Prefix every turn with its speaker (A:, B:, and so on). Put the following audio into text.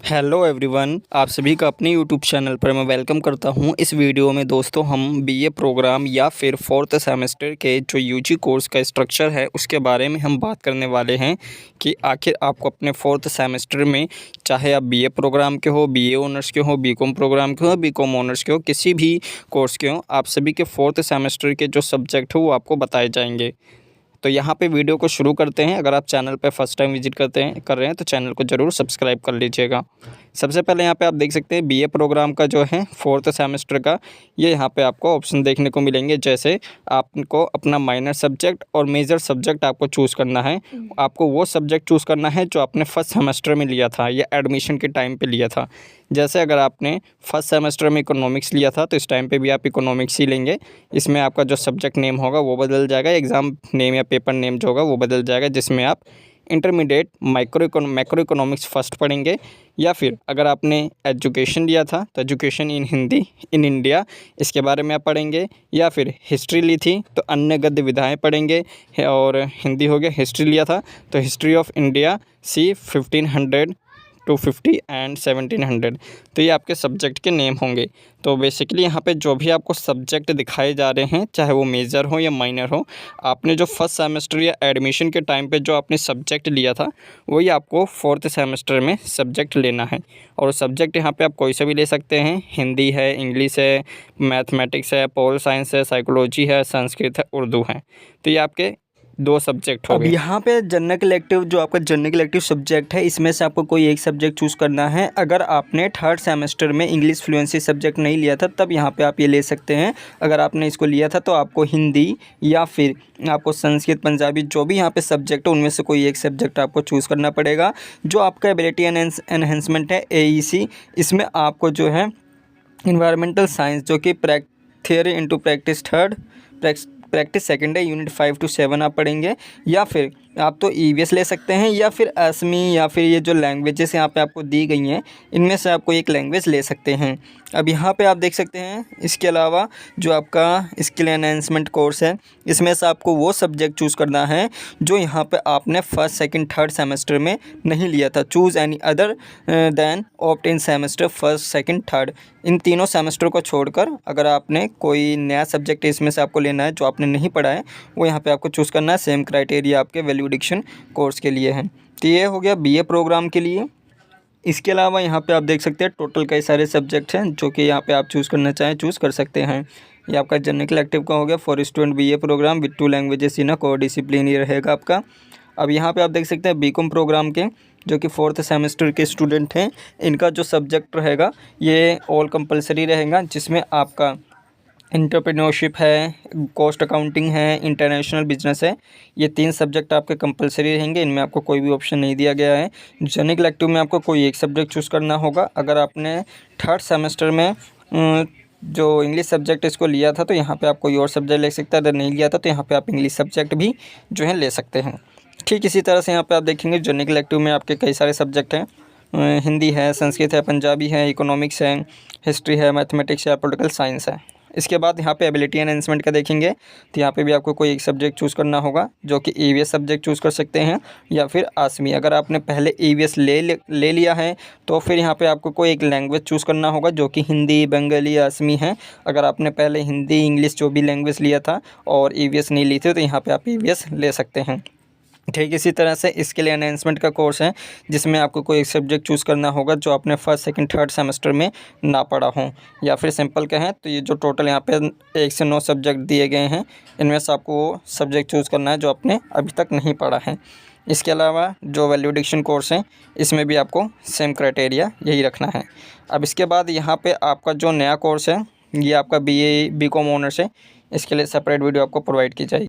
A: Hello everyone, आप सभी का अपने यूट्यूब चैनल पर मैं वेलकम करता हूं। इस वीडियो में दोस्तों हम बीए प्रोग्राम या फिर फोर्थ सेमेस्टर के जो यूजी कोर्स का स्ट्रक्चर है उसके बारे में हम बात करने वाले हैं कि आखिर आपको अपने फोर्थ सेमेस्टर में, चाहे आप बीए प्रोग्राम के हो, बीए ऑनर्स के हो, बीकॉम प्रोग्राम के हो, बीकॉम ऑनर्स के हो, किसी भी कोर्स के हो, आप सभी के फोर्थ सेमेस्टर के जो सब्जेक्ट हो वो आपको बताए जाएंगे। तो यहाँ पे वीडियो को शुरू करते हैं। अगर आप चैनल पे फर्स्ट टाइम विजिट कर रहे हैं तो चैनल को ज़रूर सब्सक्राइब कर लीजिएगा। सबसे पहले यहाँ पे आप देख सकते हैं बीए प्रोग्राम का जो है फोर्थ सेमेस्टर का, ये यहाँ पे आपको ऑप्शन देखने को मिलेंगे। जैसे आपको अपना माइनर सब्जेक्ट और मेजर सब्जेक्ट आपको चूज़ करना है। आपको वो सब्जेक्ट चूज़ करना है जो आपने फर्स्ट सेमेस्टर में लिया था या एडमिशन के टाइम पर लिया था। जैसे अगर आपने फर्स्ट सेमेस्टर में इकोनॉमिक्स लिया था तो इस टाइम पे भी आप इकोनॉमिक्स ही लेंगे। इसमें आपका जो सब्जेक्ट नेम होगा वो बदल जाएगा, एग्ज़ाम नेम या पेपर नेम जो होगा वो बदल जाएगा, जिसमें आप इंटरमीडिएट मैक्रो इकोनॉमिक्स फर्स्ट पढ़ेंगे। या फिर अगर आपने एजुकेशन लिया था तो education in Hindi in India, इसके बारे में आप पढ़ेंगे। या फिर हिस्ट्री ली थी तो अन्य गद्य विधाएँ पढ़ेंगे। और हिंदी हो गया, हिस्ट्री लिया था तो history of India C 1500 250 and 1700। तो ये आपके सब्जेक्ट के नेम होंगे। तो बेसिकली यहाँ पे जो भी आपको सब्जेक्ट दिखाए जा रहे हैं, चाहे वो मेजर हो या माइनर हो, आपने जो फर्स्ट सेमेस्टर या एडमिशन के टाइम पे जो आपने सब्जेक्ट लिया था वही आपको फोर्थ सेमेस्टर में सब्जेक्ट लेना है। और सब्जेक्ट यहाँ पे आप कोई सा भी ले सकते हैं। हिंदी है, इंग्लिश है, मैथमेटिक्स है, पोल साइंस है, साइकोलॉजी है, संस्कृत है, उर्दू है। तो ये आपके 2 सब्जेक्ट हो
B: अब
A: गए।
B: यहाँ पे जनरल इलेक्टिव जो आपका जनरल इलेक्टिव सब्जेक्ट है, इसमें से आपको कोई एक सब्जेक्ट चूज़ करना है। अगर आपने थर्ड सेमेस्टर में इंग्लिश फ्लुएंसी सब्जेक्ट नहीं लिया था तब यहाँ पे आप ये ले सकते हैं। अगर आपने इसको लिया था तो आपको हिंदी या फिर आपको संस्कृत, पंजाबी, जो भी यहाँ पे सब्जेक्ट है उनमें से कोई एक सब्जेक्ट आपको चूज़ करना पड़ेगा। जो आपका एबिलिटी एनहेंसमेंट है AEC, इसमें आपको जो है इन्वायरमेंटल साइंस जो कि theory into practice third, practice second है, यूनिट 5 to 7 आप पढ़ेंगे। या फिर आप तो EVS ले सकते हैं या फिर असमी, या फिर ये जो लैंग्वेजेस यहाँ पे आपको दी गई हैं इनमें से आपको एक लैंग्वेज ले सकते हैं। अब यहाँ पे आप देख सकते हैं इसके अलावा जो आपका स्किल एनहेंसमेंट कोर्स है, इसमें से आपको वो सब्जेक्ट चूज़ करना है जो यहाँ पे आपने फर्स्ट सेकंड थर्ड सेमेस्टर में नहीं लिया था। Choose any other then opt in semester first second third. इन तीनों सेमेस्टर को छोड़कर अगर आपने कोई नया सब्जेक्ट इसमें से आपको लेना है जो आपने नहीं पढ़ा है, वो यहाँ पे आपको चूज़ करना है। सेम क्राइटेरिया आपके वैल्यू एडिक्शन कोर्स के लिए है। तो ये हो गया बीए प्रोग्राम के लिए। इसके अलावा यहाँ पे आप देख सकते हैं टोटल कई सारे सब्जेक्ट हैं जो कि यहाँ पे आप चूज़ करना चाहें चूज़ कर सकते हैं। ये आपका जनरल इलेक्टिव का हो गया for student BA programme with 2 languages in a core discipline, ये रहेगा आपका। अब यहाँ पे आप देख सकते हैं बीकॉम प्रोग्राम के जो कि फोर्थ सेमेस्टर के स्टूडेंट हैं, इनका जो सब्जेक्ट रहेगा ये ऑल कंपलसरी रहेगा, जिसमें आपका एंटरप्रेन्योरशिप है, कॉस्ट अकाउंटिंग है, इंटरनेशनल बिजनेस है। ये 3 सब्जेक्ट आपके कंपलसरी रहेंगे, इनमें आपको कोई भी ऑप्शन नहीं दिया गया है। जनरल इलेक्टिव में आपको कोई एक सब्जेक्ट चूज़ करना होगा। अगर आपने थर्ड सेमेस्टर में जो इंग्लिश सब्जेक्ट इसको लिया था तो यहाँ पे आप कोई और सब्जेक्ट ले सकते हैं। अगर नहीं लिया था तो यहाँ पे आप इंग्लिश सब्जेक्ट भी जो है ले सकते हैं। ठीक इसी तरह से यहाँ पे आप देखेंगे जनरल इलेक्टिव में आपके कई सारे सब्जेक्ट हैं। हिंदी है, संस्कृत है, पंजाबी है, इकोनॉमिक्स है, हिस्ट्री है, मैथमेटिक्स है, पॉलिटिकल साइंस है। इसके बाद यहाँ पे एबिलिटी एनहेंसमेंट का देखेंगे तो यहाँ पे भी आपको कोई एक सब्जेक्ट चूज़ करना होगा जो कि EVS सब्जेक्ट चूज़ कर सकते हैं या फिर आसमी। अगर आपने पहले EVS ले लिया है तो फिर यहाँ पे आपको कोई एक लैंग्वेज चूज़ करना होगा जो कि हिंदी, बंगाली, आसमी है। अगर आपने पहले हिंदी, इंग्लिश जो भी लैंग्वेज लिया था और EVS नहीं ली थी तो यहाँ पर आप EVS ले सकते हैं। ठीक इसी तरह से स्किल एनहेंसमेंट का कोर्स है जिसमें आपको कोई एक सब्जेक्ट चूज़ करना होगा जो आपने फर्स्ट सेकंड थर्ड सेमेस्टर में ना पढ़ा हो। या फिर सिंपल कहें तो ये जो टोटल यहाँ पे 1 से 9 सब्जेक्ट दिए गए हैं, इनमें से आपको वो सब्जेक्ट चूज़ करना है जो आपने अभी तक नहीं पढ़ा है। इसके अलावा जो वैल्यू एडिक्शन कोर्स है इसमें भी आपको सेम क्राइटेरिया यही रखना है। अब इसके बाद यहाँ पर आपका जो नया कोर्स है ये आपका BA BCom ऑनर्स है, इसके लिए सेपरेट वीडियो आपको प्रोवाइड की जाएगी।